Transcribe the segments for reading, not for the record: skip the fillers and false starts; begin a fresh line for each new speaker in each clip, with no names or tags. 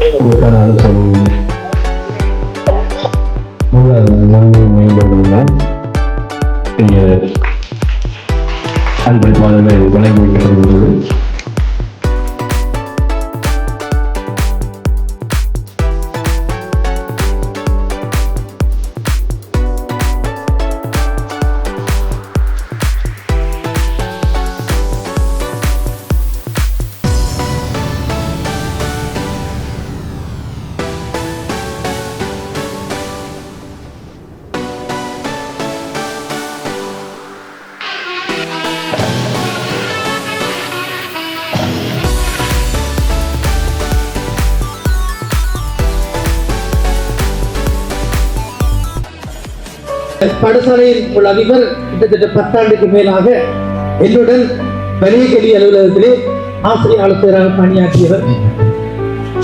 இதற்கான ஆலோசனை மேம்படுத்தலாம். நீங்கள் அன்பளிப்பாளர்கள் வழங்கி
பாடசாலையில் உள்ள அதிபர் கிட்டத்தட்ட 10 ஆண்டுக்கு மேலாக என்னுடன் வலிய கல்வி அலுவலகத்திலே ஆசிரியர் ஆலோசகராக பணியாற்றியவர்.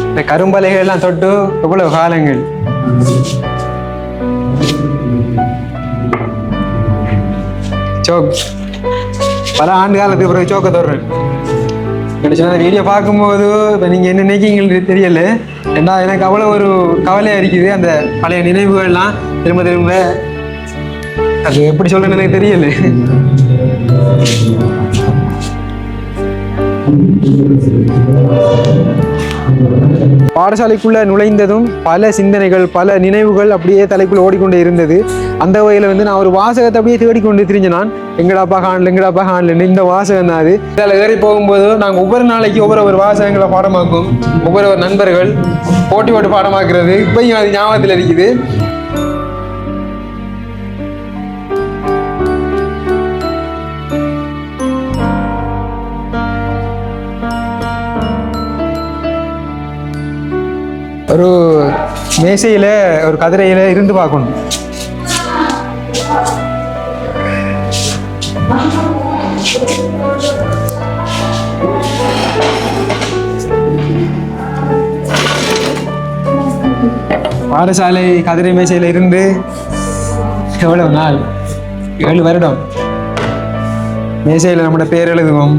இந்த கரும்பலைகள் எல்லாம் தொட்டு எவ்வளவு காலங்கள் சோக் பல ஆண்டு காலத்துக்கு பிறகு சோக்க தொடர்றேன். வீடியோ பார்க்கும்போது இப்போ நீங்கள் என்ன நினைக்கிங்களுக்கு தெரியல. ஏன்னா எனக்கு அவ்வளோ ஒரு கவலையாக இருக்குது. அந்த பழைய நினைவுகள்லாம் திரும்ப திரும்ப அது எப்படி சொல்றேன்னு எனக்கு தெரியல. பாடசாலைக்குள்ள நுழைந்ததும் பல சிந்தனைகள் பல நினைவுகள் அப்படியே தலைக்குள்ள ஓடிக்கொண்டே இருந்தது. அந்த வகையில நான் ஒரு வாசகத்தை அப்படியே தேடிக்கொண்டு திரிஞ்ச நான் எங்கடாப்பா காணல இந்த வாசகம் தான் அது. இதில் ஏறி போகும்போது நாங்கள் ஒவ்வொரு நாளைக்கு ஒவ்வொரு வாசகங்களை பாடமாக்கும். ஒவ்வொரு நண்பர்கள் போட்டி பாடமாக்குறது இப்பயும் அது ஞாபகத்தில் இருக்குது. ஒரு மேசையில ஒரு கதிரையில இருந்து பார்க்கணும். பாடசாலை கதிரை மேசையில இருந்து எவ்வளவு நாள்? 7 வருடம். மேசையில நம்மளோட பேர் எழுதுவோம்.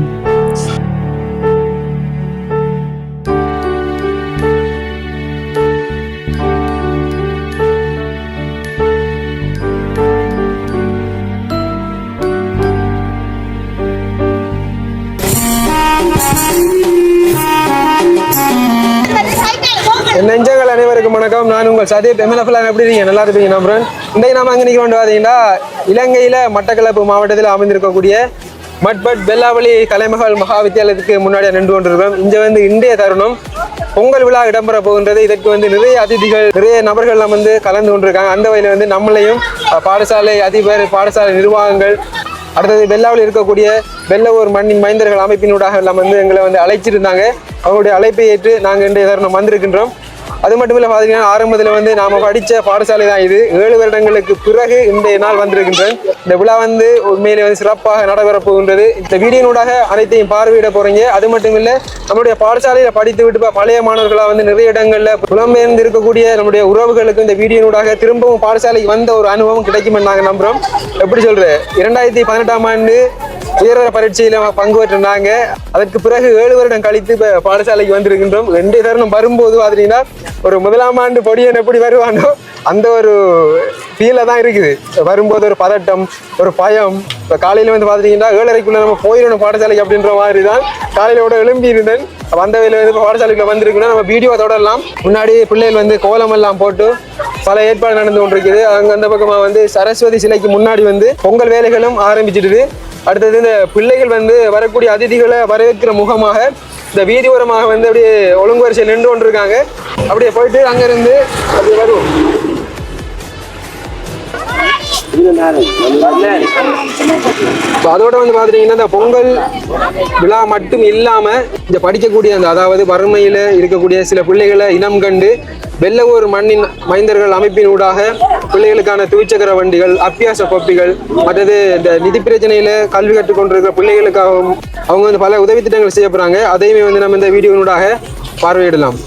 நெஞ்சங்கள் அனைவருக்கும் வணக்கம். நான் உங்கள் சதீப். எம்எல்எஃப்லாம் எப்படி இருக்கீங்க? நல்லா இருப்பீங்க நம்புறேன். இன்றைக்கு நாம அங்கே நிற்க பார்த்தீங்கன்னா இலங்கையில மட்டக்களப்பு மாவட்டத்தில் அமைந்திருக்கக்கூடிய மட்பட் பெல்லாவளி கலைமகள் மகா வித்தியாலயத்துக்கு முன்னாடியே நின்று கொண்டிருக்கிறோம். இங்கே இன்றைய தருணம் பொங்கல் விழா இடம்பெற போகின்றது. இதற்கு நிறைய அதிதிகள் நிறைய நபர்கள் கலந்து கொண்டிருக்காங்க. அந்த வகையில் நம்மளையும் பாடசாலை அதிபர் பாடசாலை நிர்வாகங்கள் அடுத்தது பெல்லாவில் இருக்கக்கூடிய வெள்ளவூர் மண்ணின் மைந்தர்கள் அமைப்பினூடாக எல்லாம் எங்களை அழைச்சிருந்தாங்க. அவங்களுடைய அழைப்பை ஏற்று நாங்கள் இன்றைய தருணம் வந்திருக்கின்றோம். அது மட்டும் இல்லை பார்த்தீங்கன்னா ஆரம்பத்தில் நாம் படித்த பாடசாலை தான் இது. 7 வருடங்களுக்கு பிறகு இன்றைய நாள் வந்திருக்கின்றேன். இந்த விழா உண்மையிலே சிறப்பாக நடைபெறப் போகின்றது. இந்த வீடியோனூடாக அனைத்தையும் பார்வையிட போறீங்க. அது மட்டும் இல்லை நம்முடைய பாடசாலையில் படித்து விட்டு பழைய மாணவர்களாக நிறைய இடங்களில் புலம்பெயர்ந்து இருக்கக்கூடிய நம்முடைய உறவுகளுக்கு இந்த வீடியோனூடாக திரும்பவும் பாடசாலைக்கு வந்த ஒரு அனுபவம் கிடைக்கும் நாங்கள் நம்புகிறோம். எப்படி சொல்கிறேன், 2018ஆம் ஆண்டு உயர்தர பரீட்சையில் பங்கு பெற்றிருந்தாங்க. அதற்கு பிறகு 7 வருடம் கழித்து இப்போ பாடசாலைக்கு வந்திருக்கின்றோம். 2 தருணம் வரும்போது பார்த்தீங்கன்னா ஒரு 1ஆம் ஆண்டு பொடியன் எப்படி வருவானோ அந்த ஒரு ஃபீல தான் இருக்குது. வரும்போது ஒரு பதட்டம் ஒரு பயம். இப்போ காலையில் பார்த்தீங்கன்னா 7:30க்குள்ள நம்ம போயிடணும் பாடசாலைக்கு அப்படின்ற மாதிரி தான் காலையிலோட எழும்பி இருந்தேன். வந்த வேலையில் பாடசாலைக்குள்ள வந்திருக்குன்னா நம்ம வீடியோ தொடரலாம். முன்னாடி பிள்ளைகள் கோலம் எல்லாம் போட்டு பல ஏற்பாடு நடந்து கொண்டிருக்குது. அங்கே அந்த பக்கமாக சரஸ்வதி சிலைக்கு முன்னாடி பொங்கல் வேலைகளும் ஆரம்பிச்சிடுது. அடுத்தது இந்த பிள்ளைகள் வரக்கூடிய அதிதிகளை வரவேற்கிற முகமாக இந்த வீதி ஓரமாக அப்படியே ஒழுங்கு வரிசையில் நின்று கொண்டிருக்காங்க. அப்படியே போயிட்டு அங்கிருந்து அப்படி வருவோம். அதோட பாத்தீங்கன்னா இந்த பொங்கல் விழா மட்டும் இல்லாம இந்த படிக்கக்கூடிய அதாவது வறுமையில இருக்கக்கூடிய சில பிள்ளைகளை இனம் கண்டு வெள்ளவூர் மண்ணின் மைந்தர்கள் அமைப்பின் ஊடாக பிள்ளைகளுக்கான துவிச்சக்கர வண்டிகள் அப்பியாச கோப்பிகள் மற்றது இந்த நிதி பிரச்சனையில கல்வி கற்றுக்கொண்டிருக்கிற பிள்ளைகளுக்காகவும் அவங்க பல உதவி திட்டங்கள் செய்ய போறாங்க. அதையுமே நம்ம இந்த வீடியோனூடாக பார்வையிடலாம்.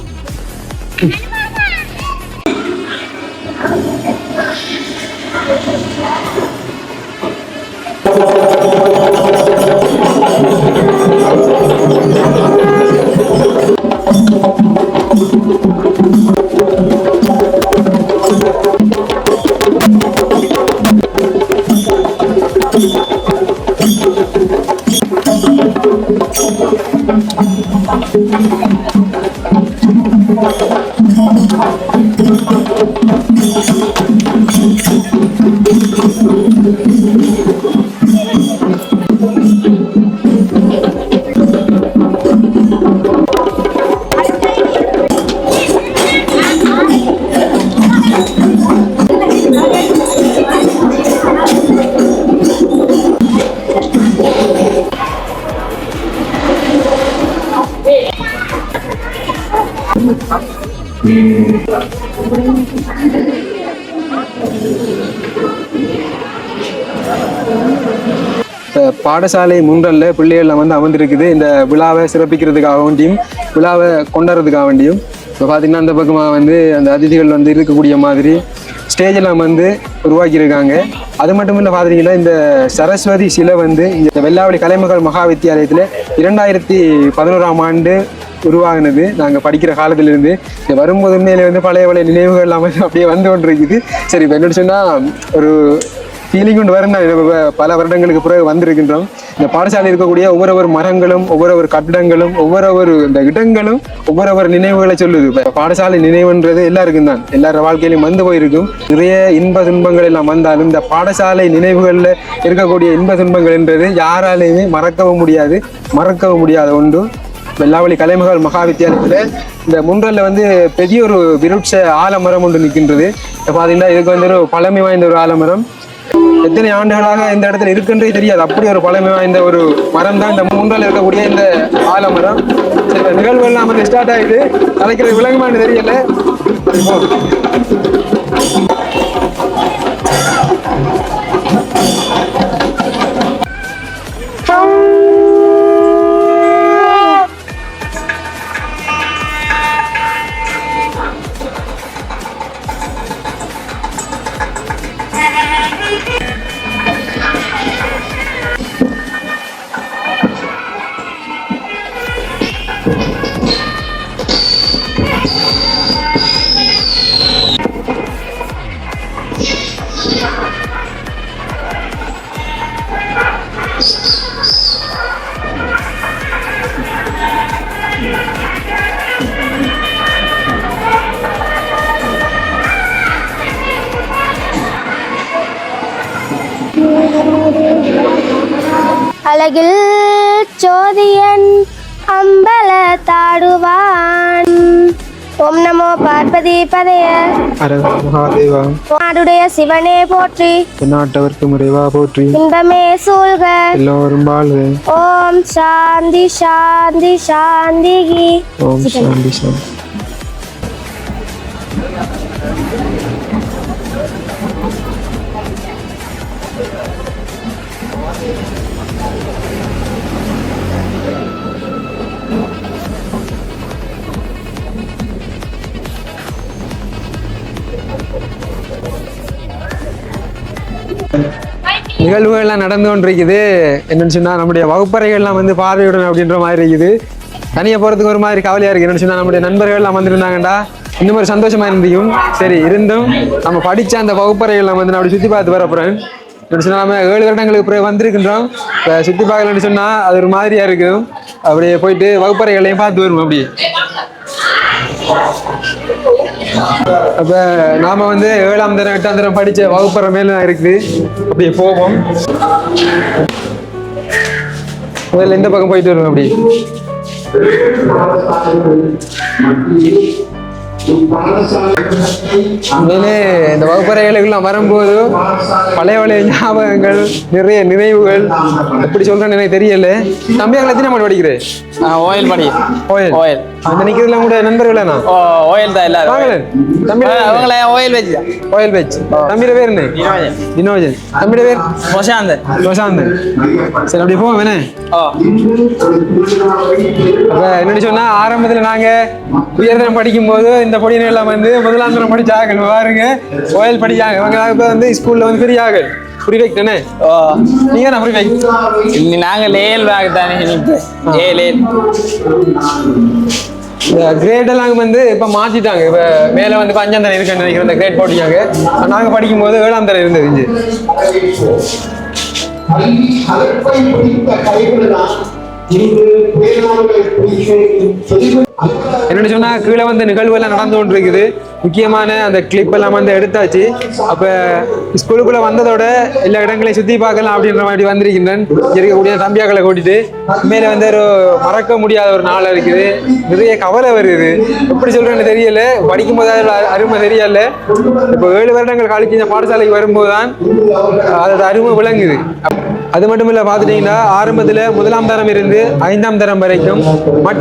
பாடசாலை முன்றல்ல பிள்ளைகள்லாம் வந்து அமர்ந்திருக்குது இந்த விழாவை சிறப்பிக்கிறதுக்காக வேண்டியும் விழாவை கொண்டாடுறதுக்காக வேண்டியும். இப்போ பார்த்தீங்கன்னா அந்த பக்கமாக வந்து அந்த அதிதிகள் வந்து இருக்கக்கூடிய மாதிரி ஸ்டேஜ் எல்லாம் வந்து உருவாக்கியிருக்காங்க. அது மட்டும் இல்லை பார்த்தீங்கன்னா இந்த சரஸ்வதி சிலை வந்து இந்த வெள்ளாவளி கலைமகள் மகா வித்தியாலயத்தில் 2011ஆம் ஆண்டு உருவாகினது. நாங்கள் படிக்கிற காலத்திலிருந்து இங்கே வரும்போது உண்மையிலே வந்து பழைய நினைவுகள் எல்லாம் வந்து அப்படியே வந்து கொண்டு இருக்குது. சரி, இப்போ என்னன்னு சொன்னால் ஒரு ஃபீலிங் கொண்டு வரும். பல வருடங்களுக்கு பிறகு வந்திருக்கின்றோம். இந்த பாடசாலை இருக்கக்கூடிய ஒவ்வொரு மரங்களும் ஒவ்வொரு கட்டிடங்களும் ஒவ்வொரு இந்த இடங்களும் ஒவ்வொரு நினைவுகளை சொல்லுது. இப்போ பாடசாலை நினைவுன்றது எல்லாருக்கும் தான், எல்லார வாழ்க்கையிலும் வந்து போயிருக்கும். நிறைய இன்ப துன்பங்கள் எல்லாம் வந்தாலும் இந்த பாடசாலை நினைவுகளில் இருக்கக்கூடிய இன்ப துன்பங்கள் என்றது யாராலையுமே மறக்கவும் முடியாத ஒன்று. வெள்ளாவளி கலைமகள் மகா வித்தியாலயத்தில் இந்த முன்றல்ல வந்து பெரிய ஒரு விருட்ச ஆலமரம் ஒன்று நிற்கின்றது. பார்த்தீங்கன்னா இதுக்கு வந்து ஒரு பழமை வாய்ந்த ஒரு ஆலமரம். எத்தனை ஆண்டுகளாக இந்த இடத்துல இருக்குன்றே தெரியாது, அப்படி ஒரு பழமை வாய்ந்த ஒரு மரம் தான் இந்த முன்றல்ல இருக்கக்கூடிய இந்த ஆலமரம். சரி, நிகழ்வுகள்லாம் வந்து ஸ்டார்ட் ஆகிட்டு கலைக்கிறது விளங்குமான்னு தெரியல.
அழகில் ஜோதியன் அம்பல தாடுவான். ஓம் நமோ பார்வதி பதைய
மகாதேவா
நாடுடைய சிவனே போற்றி,
நாட்டவர்க்கு முறைவா போற்றி,
இன்பமே சூழ்க
எல்லோரும் வாழ்க.
ஓம் சாந்தி சாந்தி சாந்தி.
ஓம் சாந்தி சாந்தி. நிகழ்வுகள்லாம் நடந்து கொண்டிருக்குது. என்னன்னு சொன்னால் நம்முடைய வகுப்பறைகள்லாம் வந்து பார்வையுடன் அப்படின்ற மாதிரி இருக்குது. தனியாக போகிறதுக்கு ஒரு மாதிரி கவலையாக இருக்குது. என்னன்னு சொன்னால் நம்முடைய நண்பர்கள்லாம் வந்திருந்தாங்கண்டா இந்த மாதிரி சந்தோஷமாக இருந்தியும். சரி, இருந்தும் நம்ம படித்த அந்த வகுப்பறைகள்லாம் வந்து நான் அப்படி சுற்றி பார்த்து வர போகிறேன். என்னன்னு சொன்னால் நம்ம 7 வருடங்களுக்கு பிறகு வந்திருக்கின்றோம். இப்போ சுற்றி பார்க்கலன்னு சொன்னால் அது ஒரு மாதிரியாக இருக்கும். அப்படியே போயிட்டு வகுப்பறைகளையும் பார்த்து வருவோம். அப்படி அப்ப நாம வந்து 7ஆம் தரம் 8ஆம் தரம் படிச்ச வகுப்பறை மேல இருக்குது. அப்படியே போவோம். முதல்ல இந்த பக்கம் போயிட்டு வருவோம். அப்படி உண்மையிலே இந்த வகுப்பறைகளுக்கெல்லாம் வரும்போது பழைய ஞாபகங்கள், நிறைய நினைவுகள். எப்படி சொல்றேன்னு எனக்கு தெரியல. தம்பி அங்கே எத்தனை மாடு படிக்கிறேன்?
ஓயில் படி.
ஓயில்
ஓயில்
அந்த நிக்கிறதுல கூட நண்பர்களா?
ஓயில் தான் எல்லாரும்.
தம்பி
அவங்கள ஓயில் வெஜ்.
Oil veg. தம்பியோட பேர் என்ன? தினோஜன். தம்பியோட பேர்
பிரசாந்தன்.
பிரசாந்தன். சரி, அப்படி போவோம். என்ன அப்ப என்னன்னு சொன்னா, ஆரம்பத்துல நாங்க உயர்தரம் படிக்கும் போது இந்த பொடியினர் எல்லாம் வந்து 1ஆம் தரம் படிச்சாங்க. பாருங்க, ஓயில் படிச்சாங்க. இவங்க இப்ப வந்து ஸ்கூல்ல வந்து பெரியாக ப்ரிஃபெக்ட் என்ன? நீங்க என்ன ப்ரிஃபெக்ட்?
நாங்க லேல் பேக் தானே. லேல்
இந்த கிரேட் எல்லாம் வந்து இப்ப மாத்திட்டாங்க. இப்ப மேல வந்து 5ஆம் தரம் இருக்குன்னு நினைக்கிறேன். இந்த கிரேட் போட்டிருக்காங்க. நாங்க படிக்கும் போது 7ஆம் தரம் இருந்தது. என்னன்னு சொன்னா கீழே வந்து நிகழ்வு எல்லாம் நடந்து கொண்டு இருக்குது. முக்கியமான அந்த கிளிப் எல்லாம் வந்து எடுத்தாச்சு. அப்ப ஸ்கூலுக்குள்ள வந்ததோட எல்லா இடங்களையும் சுத்தி பார்க்கலாம் அப்படின்ற மாதிரி வந்திருக்கின்றேன். இருக்கக்கூடிய தம்பியாக்களை கூட்டிட்டு மேல வந்து ஒரு மறக்க முடியாத ஒரு நாள் இருக்குது. நிறைய கவலை வருது, எப்படி சொல்றேன்னு தெரியல. படிக்கும் போது அருமை தெரியல. இப்போ 7 வருடங்கள் கழிச்சு இந்த பாடசாலைக்கு வரும்போதுதான் அதோட அருமை விளங்குது. அது மட்டும் இல்ல பாத்துட்டீங்கன்னா ஆரம்பத்துல 1ஆம் தரம் இருந்து 5ஆம் தரம் வரைக்கும்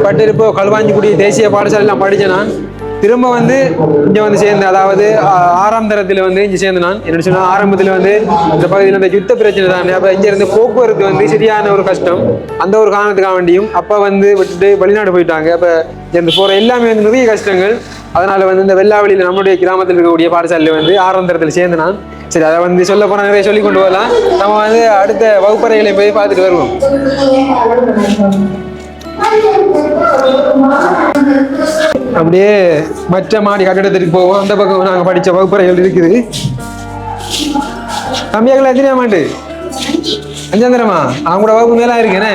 பட்டிருப்போ களுவாஞ்சிக்குடி தேசிய பாடசாலையில் படிச்சேன். நான் திரும்ப வந்து இங்க வந்து சேர்ந்தேன். அதாவது 6ஆம் தரத்துல வந்து இங்க சேர்ந்து நான் என்ன சொன்னா ஆரம்பத்துல வந்து இந்த பகுதியில் அந்த யுத்த பிரச்சனை தான். அப்ப இங்க இருந்து போக்குவரத்து வந்து சரியான ஒரு கஷ்டம். அந்த ஒரு காரணத்துக்காக வேண்டியும் அப்பா வந்து விட்டுட்டு வெளிநாடு போயிட்டாங்க. அப்ப இந்த போற எல்லாமே வந்து நிறைய கஷ்டங்கள். அதனால வந்து இந்த வெள்ளாவளியில நம்மளுடைய கிராமத்தில் இருக்கக்கூடிய பாடசாலையில வந்து 6ஆம் தரத்துல சேர்ந்து நான். சரி, அதை வந்து சொல்ல போனா நிறைய சொல்லி கொண்டு வரலாம். நம்ம வந்து அடுத்த வகுப்பறைகளை போய் பார்த்துட்டு வருவோம். அப்படியே மற்ற மாடி கட்டிடத்திற்கு போவோம். அந்த பக்கம் நாங்க படிச்ச வகுப்பறைகள் இருக்குது. தம்பியாக்கள் எத்தனை ஆமாண்டு 5ஆம் தரமா? அவங்க கூட வகுப்பு மேலாம் இருக்கேனே.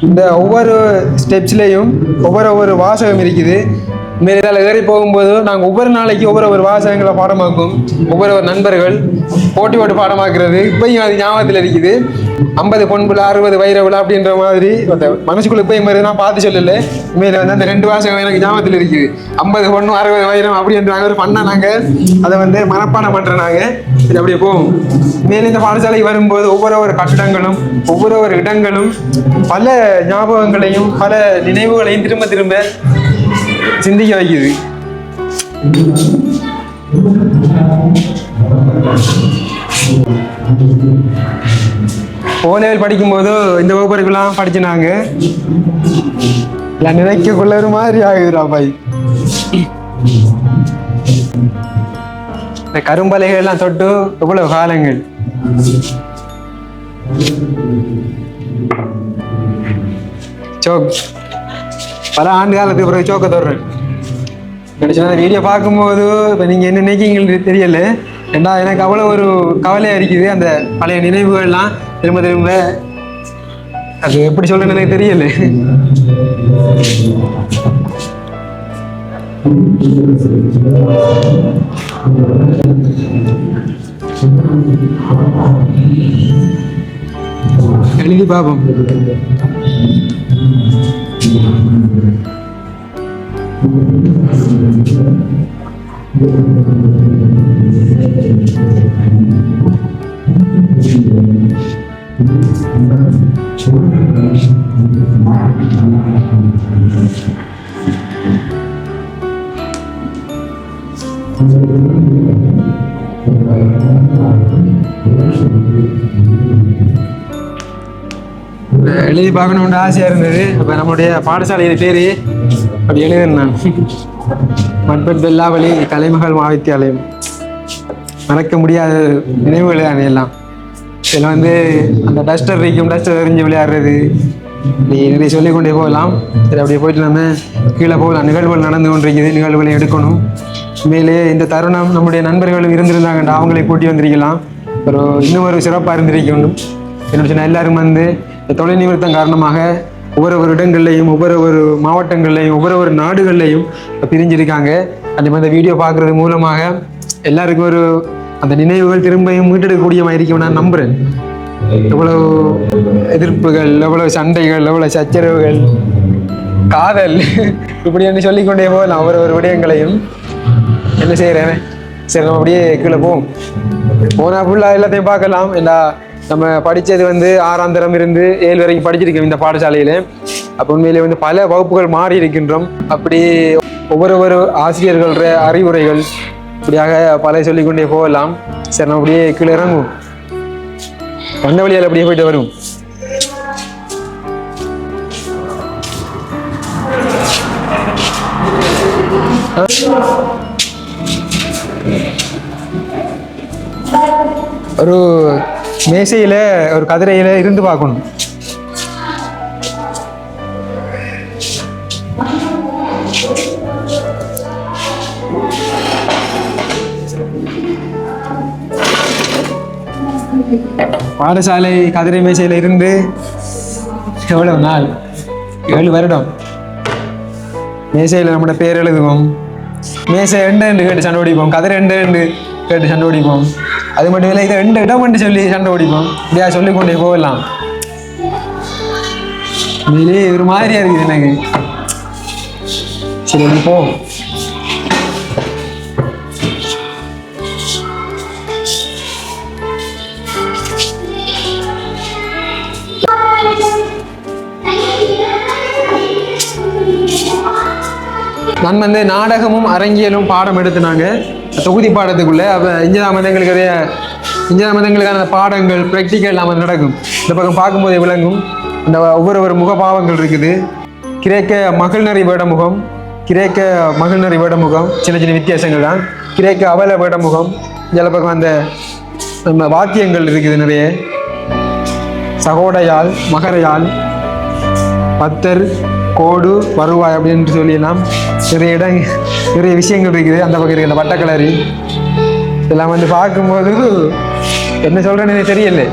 இந்த ஒவ்வொரு ஸ்டெப்ஸ்லேயும் ஒவ்வொரு வாசகம் இருக்குது. மேலே ஏறி போகும்போது நாங்கள் ஒவ்வொரு நாளைக்கு ஒவ்வொரு வாசகங்களை பாடமாக்கும். ஒவ்வொரு நண்பர்கள் போட்டி போட்டு பாடமாக்குறது இப்பயும் அது ஞாபகத்தில் இருக்குது. 50 பொன் விழா 60 வைர விழா அப்படின்ற மாதிரி மனசுக்குள்ள இப்பயும் மாதிரி நான் பார்த்து சொல்லல. மேலே வந்து அந்த 2 வாசகம் எனக்கு ஞாபகத்தில் இருக்குது. 50 பொண்ணு 60 வைரம் அப்படின்ற பண்ண நாங்கள் அதை வந்து மனப்பாடம் பண்ணுறோம். நாங்கள் இது அப்படியே போவோம். மேலே இந்த பாடசாலைக்கு வரும்போது ஒவ்வொரு கட்டிடங்களும் ஒவ்வொரு இடங்களும் பல ஞாபகங்களையும் பல நினைவுகளையும் திரும்ப திரும்ப சிந்திக்க வைக்குது. ஓ-லெவல் படிக்கும்போது இந்த வகுப்பறைக்கெல்லாம் படிச்சுனாங்க. நினைக்கக்குள்ள ஒரு மாதிரி ஆகுதுடா பாய். இந்த கரும்பலைகள் எல்லாம் தொட்டு எவ்வளவு காலங்கள். சோக் பல ஆண்டு காலத்துக்கு பிறகு சோக்க தொடறேன். கிடைச்சா வீடியோ பார்க்கும்போது இப்போ நீங்கள் என்ன நினைக்கிங்கன்னு தெரியல. ஏன்னா எனக்கு அவ்வளோ ஒரு கவலையாக இருக்குது. அந்த பழைய நினைவுகள்லாம் திரும்ப திரும்ப அது எப்படி சொல்றேன்னு எனக்கு தெரியல. எழுதி பாப்போம். எழுதி பார்க்கணும்னு ஆசையா இருந்தது. அப்ப நம்மளுடைய பாடசாலையின் பேரு அப்படி எழுதுனேன் நான். மட்பட் வெள்ளாவளி கலைமகள் மகாவித்தியாலயம். மறக்க முடியாத நினைவுகள் தான் எல்லாம். இதில் வந்து அந்த டஸ்டர் இருக்கும், டஸ்டர் எறிஞ்சு விளையாடுறது, நிறைய சொல்லிக்கொண்டே போகலாம். சரி, அப்படியே போயிட்டு நம்ம கீழே போகலாம். நிகழ்வுகள் நடந்து கொண்டிருக்குது, நிகழ்வுகளை எடுக்கணும். மேலே இந்த தருணம் நம்முடைய நண்பர்களும் இருந்திருந்தாங்கண்டா அவங்களை கூட்டி வந்திருக்கலாம். இன்னும் ஒரு சிறப்பாக இருந்திருக்கணும். என்னோட சொன்ன எல்லாரும் வந்து தொழில் நிமித்தம் காரணமாக ஒவ்வொரு இடங்கள்லையும் ஒவ்வொரு மாவட்டங்கள்லையும் ஒவ்வொரு நாடுகள்லையும் பிரிஞ்சிருக்காங்க. கண்டிப்பாக இந்த வீடியோ பார்க்குறது மூலமாக எல்லாருக்கும் ஒரு அந்த நினைவுகள் திரும்பியும் மீட்டெடுக்கக்கூடிய மாதிரி இருக்கும் நான் நம்புகிறேன். எவ்வளவு எதிர்ப்புகள், எவ்வளவு சண்டைகள், எவ்வளவு சச்சரவுகள், காதல், இப்படி சொல்லிக்கொண்டே போகலாம் ஒவ்வொரு விடயங்களையும். என்ன செய்கிறேன்? சரி, நம்ம அப்படியே கீழே போவோம். போனால் ஃபுல்லாக எல்லாத்தையும் பார்க்கலாம். ஏன்னா நம்ம படித்தது வந்து 6ஆம் தரம் இருந்து 7 வரைக்கும் படிச்சிருக்கோம் இந்த பாடசாலையில். அப்போ உண்மையிலே வந்து பல வகுப்புகள் மாறி இருக்கின்றோம். அப்படி ஒவ்வொரு ஆசிரியர்கள அறிவுரைகள் இப்படியாக பல சொல்லிக்கொண்டே போகலாம். சரி, நம்ம அப்படியே கீழே இறங்குவோம். வந்த வழியால் அப்படியே போயிட்டு வரும். ஒரு மேசையில ஒரு கதிரையில இருந்து பார்க்கணும். பாடசாலை கதிரை மேசையில இருந்து எவ்வளவு நாள்? 7 வருடம். மேசையில நம்மளோட பேர் எழுதுவோம். மேசை எண்டு கேட்டு சண்டை ஓடிப்போம். கதிரை எண்டு கேட்டு சண்டை ஓடிப்போம். அது மட்டும் இல்லை, இதை 2 இடம் சொல்லி சண்டை ஓடிப்போம். இப்படியா சொல்லிக்கொண்டே போகலாம். உண்மையிலே ஒரு மாதிரியா இருக்குது எனக்கு. சரி போ. நான் வந்து நாடகமும் அரங்கியலும் பாடம் எடுத்துனாங்க தொகுதி பாடத்துக்குள்ள. அப்போ இஞ்சாம் மதங்களுக்கான அந்த பாடங்கள் ப்ராக்டிக்கல் நாம நடக்கும். இந்த பக்கம் பார்க்கும்போது விளங்கும். இந்த ஒவ்வொரு முகபாவங்கள் இருக்குது. கிரேக்க மகிழ்நறி வேடமுகம், கிரேக்க மகிழ்நறி வேடமுகம் சின்ன சின்ன வித்தியாசங்கள் தான். கிரேக்க அவல வேடமுகம். சில பக்கம் அந்த நம்ம வாக்கியங்கள் இருக்குது நிறைய. சகோடையால், மகரையால், பத்தர், கோடு, வருவாய் அப்படின்னு சொல்லிடலாம். நிறைய விஷயங்கள் இருக்குது. அந்த பக்கம் இருக்குது அந்த வட்டக்கலரி. இதெல்லாம் வந்து பார்க்கும்போது என்ன சொல்றேன்னு எனக்கு தெரியல.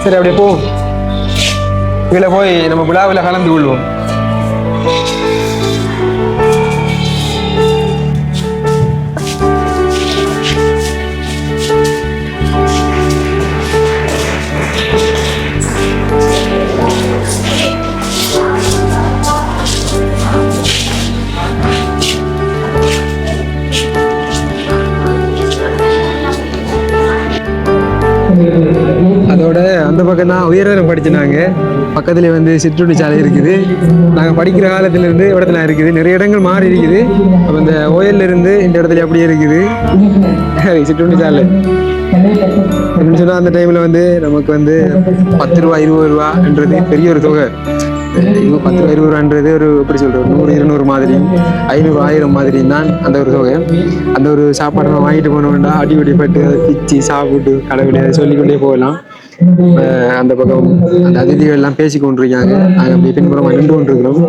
சரி அப்படியே போ. கீழே போய் நம்ம விழாவில் கலந்து கொள்வோம். அதோட அந்த பக்கம் தான் உயரம் படிச்சுனாங்க. பக்கத்துல வந்து சிற்றுண்டி சாலை இருக்குது. நாங்கள் படிக்கிற காலத்துல இருந்து இடத்துல இருக்குது. நிறைய இடங்கள் மாறி இருக்குது. அப்போ இந்த ஓயல்ல இருந்து இந்த இடத்துல அப்படியே இருக்குது சிற்றுண்டி சாலை. என்னன்னு சொன்னா அந்த டைம்ல வந்து நமக்கு வந்து 10 ரூபா 20 ரூபான்றது பெரிய ஒரு தொகை. 10 ரூபா 20 ரூபான்றது ஒரு எப்படி சொல்றது 100 200 மாதிரியும் 500 1000 மாதிரியும் தான் அந்த ஒரு தொகை. அந்த ஒரு சாப்பாடு நம்ம வாங்கிட்டு போனோம்னா அடிபட்டு அதை பிச்சு சாப்பிட்டு கடவுளை அதை சொல்லிக்கொண்டே போகலாம். அந்த பக்கம் அந்த அதிதிகள் எல்லாம் பேசி கொண்டிருக்காங்க. நாங்கள் அப்படி பின்புறமாக நின்று கொண்டிருக்கிறோம்.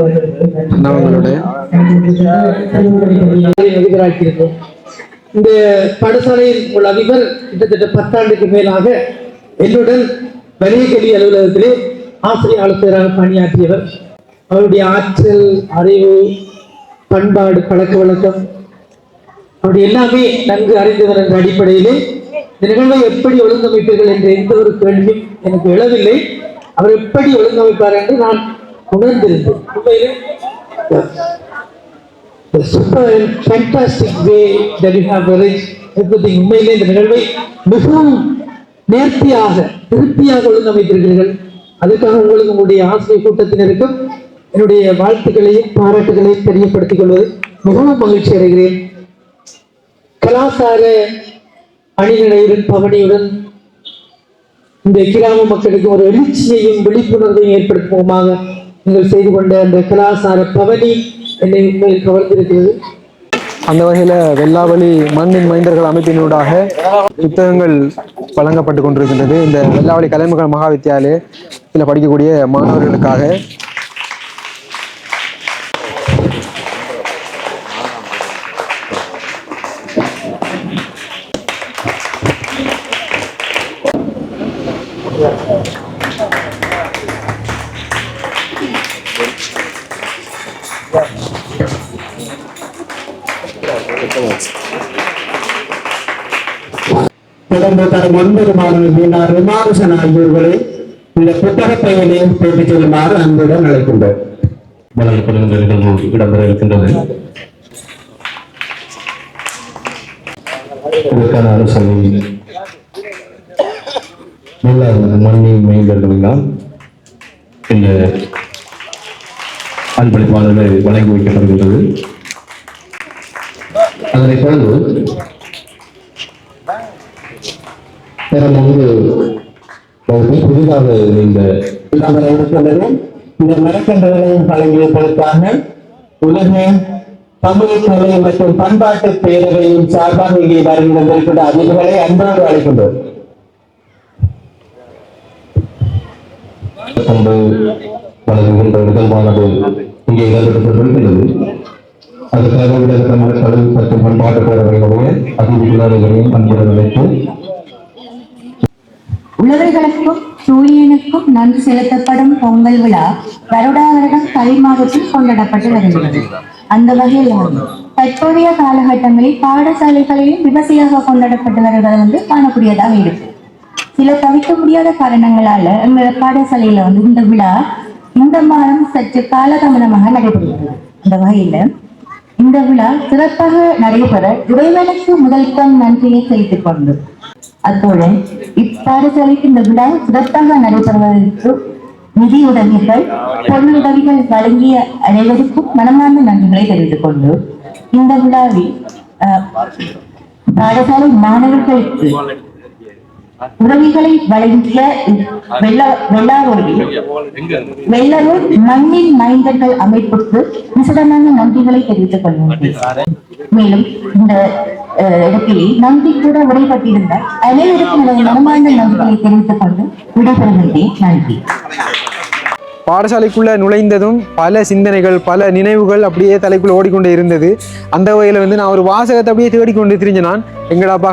அவங்களோட
இந்த பாடசாலையில் உள்ள அதிபர் கிட்டத்தட்ட 10 ஆண்டுக்கு மேலாக என்னுடன் வணிக கல்வி அலுவலகத்திலே ஆசிரியர் ஆலோசகராக பணியாற்றியவர். அவருடைய ஆற்றல், அறிவு, பண்பாடு, பழக்க வழக்கம் அப்படி எல்லாமே நன்கு அறிந்தவர் என்ற அடிப்படையிலே இந்த நிகழ்வை எப்படி ஒழுங்கமைப்பீர்கள் என்ற எந்த ஒரு கேள்வியும் எனக்கு எழவில்லை. அவர் எப்படி ஒழுங்கமைப்பார் என்று நான் உணர்ந்திருந்தேன். உண்மையிலே super fantastic way that you have arranged everything. உண்மையிலே இந்த நிகழ்வை மிகவும் நேர்த்தியாக திருப்தியாக ஒழுங்கமைத்திருக்கிறீர்கள். அதுக்காக உங்களுக்கு உங்களுடைய ஆசிரியர் கூட்டத்தினருக்கும் என்னுடைய வாழ்த்துக்களையும் பாராட்டுகளையும் தெரியப்படுத்திக் கொள்வது மிகவும் மகிழ்ச்சி அடைகிறேன். கலாசார அணிநடையுடன் பவனியுடன் இந்த கிராம மக்களுக்கு ஒரு எழுச்சியையும் விழிப்புணர்வையும் ஏற்படுத்துவதாக நீங்கள் செய்து கொண்ட அந்த கலாசார பவனி என்னை உண்மையில் கவர்ந்திருக்கிறது.
அந்த வகையில் வெள்ளாவளி மண்ணின் மைந்தர்கள் அமைப்பினூடாக புத்தகங்கள் வழங்கப்பட்டு கொண்டிருக்கின்றது. இந்த வெள்ளாவளி கலைமகள் மகா வித்தியாலயத்தில் படிக்கக்கூடிய மாணவர்களுக்காக.
தொடர்ந்து தரும் 9 மாணவர்கள் விமானசன் ஆகியோர்களை இந்த புத்தகத்தை போட்டிச் செல்லுமாறு அன்புடன் அழைக்கின்றோம்.
வழங்கப்படுகின்ற நிகழ்வு இடம்பெற இருக்கின்றது. இதற்கான ஆலோசனை நல்ல மண்ணின் மைந்தர்களெல்லாம் இந்த அன்பளிப்பாளர்களை வழங்கி வைக்கப்படுகின்றது. அதனைத் தொடர்ந்து புதிதாக இந்த
மரக்கன்றுகளையும் வழங்கியதற்காக உலக தமிழ் கலை மற்றும் பண்பாட்டு பேரவையின் சார்பாக இங்கே வருகின்ற அதிபர்களை அன்போடு அழைக்கின்றோம்.
கொண்டு வழங்குகின்ற நிகழ்வானது இங்கே இடம்பெற்றிருக்கிறது. அதுக்காக தமிழ் கல்வி மற்றும் பண்பாட்டு பேரவைகளுடைய அதிகாரிகளையும் அன்புடன் அழைத்து
உழவர்களுக்கும் சூரியனுக்கும் நன்றி செலுத்தப்படும் பொங்கல் விழா வருடா வருடம் தை மாதத்தில் கொண்டாடப்பட்டு வருகிறது. அந்த வகையில் தற்போதைய காலகட்டங்களில் பாடசாலைகளிலும் விமர்சையாக கொண்டாடப்பட்டு வருவது காணக்கூடியதாக இருக்கு. சில தவிர்க்க முடியாத காரணங்களால எங்களோட பாடசாலையில இந்த விழா இந்த மாதம் சற்று காலதாமதமாக நடைபெறுகிறது. அந்த வகையில இந்த விழா சிறப்பாக நடைபெற இறைவனுக்கு முதல்கம் நன்றியை செலுத்திக் கொண்டு அத்துடன் இப்பாடசாலைக்கு இந்த விழா சிறப்பாக நடைபெறுவதற்கு நிதியுதவிகள் பொருளுதவிகள் வழங்கிய அனைவருக்கும் மனமார்ந்த நன்றிகளை தெரிவித்துக் கொண்டு இந்த விழாவில் பாடசாலை மாணவர்களுக்கு உதவிகளை வழங்கிய வெள்ளலூர் மண்ணின் மைந்தர்கள் அமைப்புக்கு விசதமான நன்றிகளை தெரிவித்துக் கொள்கிறேன். மேலும் இந்த இடத்திலே நன்றி கூட உரைப்பட்டிருந்த அனைவருக்கும் மனமார்ந்த நன்றிகளை தெரிவித்துக் கொண்டு விடைபெறுகின்றேன். நன்றி.
பாடசாலைக்குள்ளே நுழைந்ததும் பல சிந்தனைகள் பல நினைவுகள் அப்படியே தலைக்குள்ளே ஓடிக்கொண்டே இருந்தது. அந்த வகையில் நான் ஒரு வாசகத்தை அப்படியே தேடிக்கொண்டு திரிஞ்சேன். நான் எங்கடாப்பா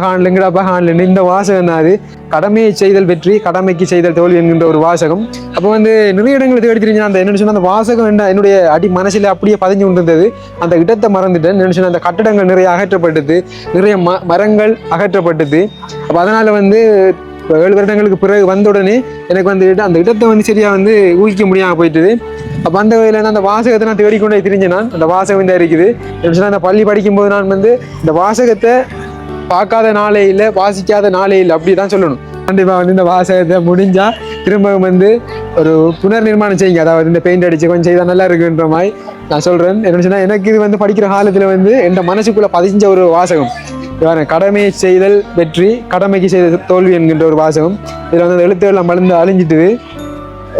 காணலன்னு இந்த வாசகம் தான் அது. கடமையை செய்தல் வெற்றி, கடமைக்கு செய்தல் தோல்வி என்கின்ற ஒரு வாசகம். அப்போ நிறைய இடங்களை தேடி திரிஞ்சேன். அந்த என்னென்னு சொன்னால் அந்த வாசகம் என்னுடைய அடி மனசில் அப்படியே பதிஞ்சு கொண்டிருந்தது. அந்த இடத்தை மறந்துட்டேன். என்னென்னு சொன்னால் அந்த கட்டடங்கள் நிறைய அகற்றப்பட்டது, நிறைய மரங்கள் அகற்றப்பட்டது. அப்போ அதனால் 7 வருடங்களுக்கு பிறகு வந்த உடனே எனக்கு அந்த இடத்தை சரியாக ஊகிக்க முடியாமல் போயிட்டுது. அப்போ அந்த வகையில் அந்த வாசகத்தை நான் தேடிக்கொண்டே திரிஞ்சேன். நான் அந்த வாசகம் தான் இருக்குது. அந்த பள்ளி படிக்கும்போது நான் இந்த வாசகத்தை பார்க்காத நாளே இல்லை, வாசிக்காத நாளே இல்லை, அப்படி தான் சொல்லணும். கண்டிப்பாக இந்த வாசகத்தை முடிஞ்சால் திரும்ப ஒரு புனர் நிர்மாணம் செய்யுங்க. அதாவது இந்த பெயிண்ட் அடிச்சு கொஞ்சம் செய்தால் நல்லா இருக்குன்ற மாதிரி நான் சொல்கிறேன். என்ன சொன்னால் எனக்கு இது படிக்கிற காலத்தில் என் மனசுக்குள்ளே பதிஞ்ச ஒரு வாசகம். கடமையை செய்தல் வெற்றி, கடமைக்கு செய்த தோல்வி என்கின்ற ஒரு வாசகம். இதில் அந்த எழுத்துக்கள்லாம் மலர்ந்து அழிஞ்சிட்டுது.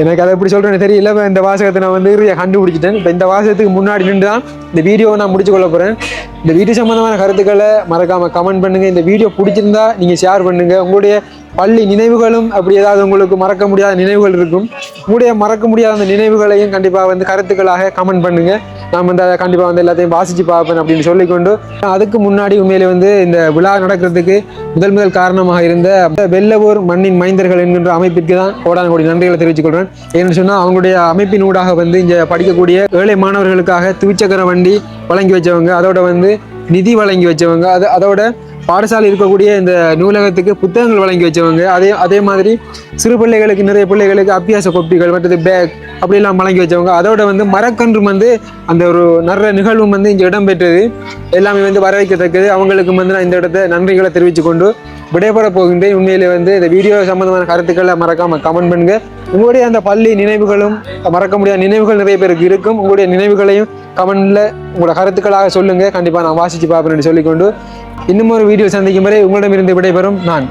எனக்கு அதை எப்படி சொல்கிறேன்னு தெரியல. இந்த வாசகத்தை நான் கண்டுபிடிச்சிட்டேன். இப்போ இந்த வாசகத்துக்கு முன்னாடி நின்று தான் இந்த வீடியோவை நான் முடிச்சு கொள்ள போகிறேன். இந்த வீடியோ சம்மந்தமான கருத்துக்களை மறக்காமல் கமெண்ட் பண்ணுங்கள். இந்த வீடியோ பிடிச்சிருந்தா நீங்கள் ஷேர் பண்ணுங்கள். உங்களுடைய பள்ளி நினைவுகளும் அப்படி ஏதாவது உங்களுக்கு மறக்க முடியாத நினைவுகள் இருக்கும். உங்களுடைய மறக்க முடியாத அந்த நினைவுகளையும் கண்டிப்பாக கருத்துக்களாக கமெண்ட் பண்ணுங்கள். நான் அதை கண்டிப்பாக எல்லாத்தையும் வாசித்து பார்ப்பேன் அப்படின்னு சொல்லிக்கொண்டு, அதுக்கு முன்னாடி உண்மையிலே இந்த விழா நடக்கிறதுக்கு முதல் காரணமாக இருந்த வெள்ளவூர் மண்ணின் மைந்தர்கள் என்கின்ற அமைப்பிற்கு தான் கோடான நன்றிகளை தெரிவித்துக் கொள்கிறேன். ஏன்னு சொன்னால் அவங்களுடைய அமைப்பின் ஊடாக இங்கே படிக்கக்கூடிய ஏழை மாணவர்களுக்காக துவிச்சக்கர வண்டி வழங்கி வச்சவங்க, அதோட நிதி வழங்கி வச்சவங்க, அதோட பாடசாலை இருக்கக்கூடிய இந்த நூலகத்துக்கு புத்தகங்கள் வழங்கி வச்சவங்க, அதே மாதிரி சிறு பிள்ளைகளுக்கு நிறைய பிள்ளைகளுக்கு அபியாச கோப்பிகள் மற்றது பேக் அப்படியெல்லாம் வழங்கி வச்சவங்க, அதோட மரக்கன்றும் அந்த ஒரு நிறைய நிகழ்வும் இங்கே இடம்பெற்றது. எல்லாமே வரவேற்கத்தக்கது. அவங்களுக்கு நான் இந்த இடத்த நன்றிகளை தெரிவித்து கொண்டு விடைபெற போகின்றேன். உண்மையிலே இந்த வீடியோ சம்பந்தமான கருத்துக்களை மறக்காமல் கமெண்ட் பண்ணுங்க. உங்களுடைய அந்த பள்ளி நினைவுகளும் மறக்க முடியாத நினைவுகள் நிறைய பேருக்கு இருக்கும். உங்களுடைய நினைவுகளையும் கமெண்ட்ல உங்களோட கருத்துக்களாக சொல்லுங்க. கண்டிப்பாக நான் வாசித்து பார்ப்பேன் என்று சொல்லிக்கொண்டு இன்னும் ஒரு வீடியோ சந்திக்கும் வரை உங்களிடமிருந்து விடைபெறும் நான்.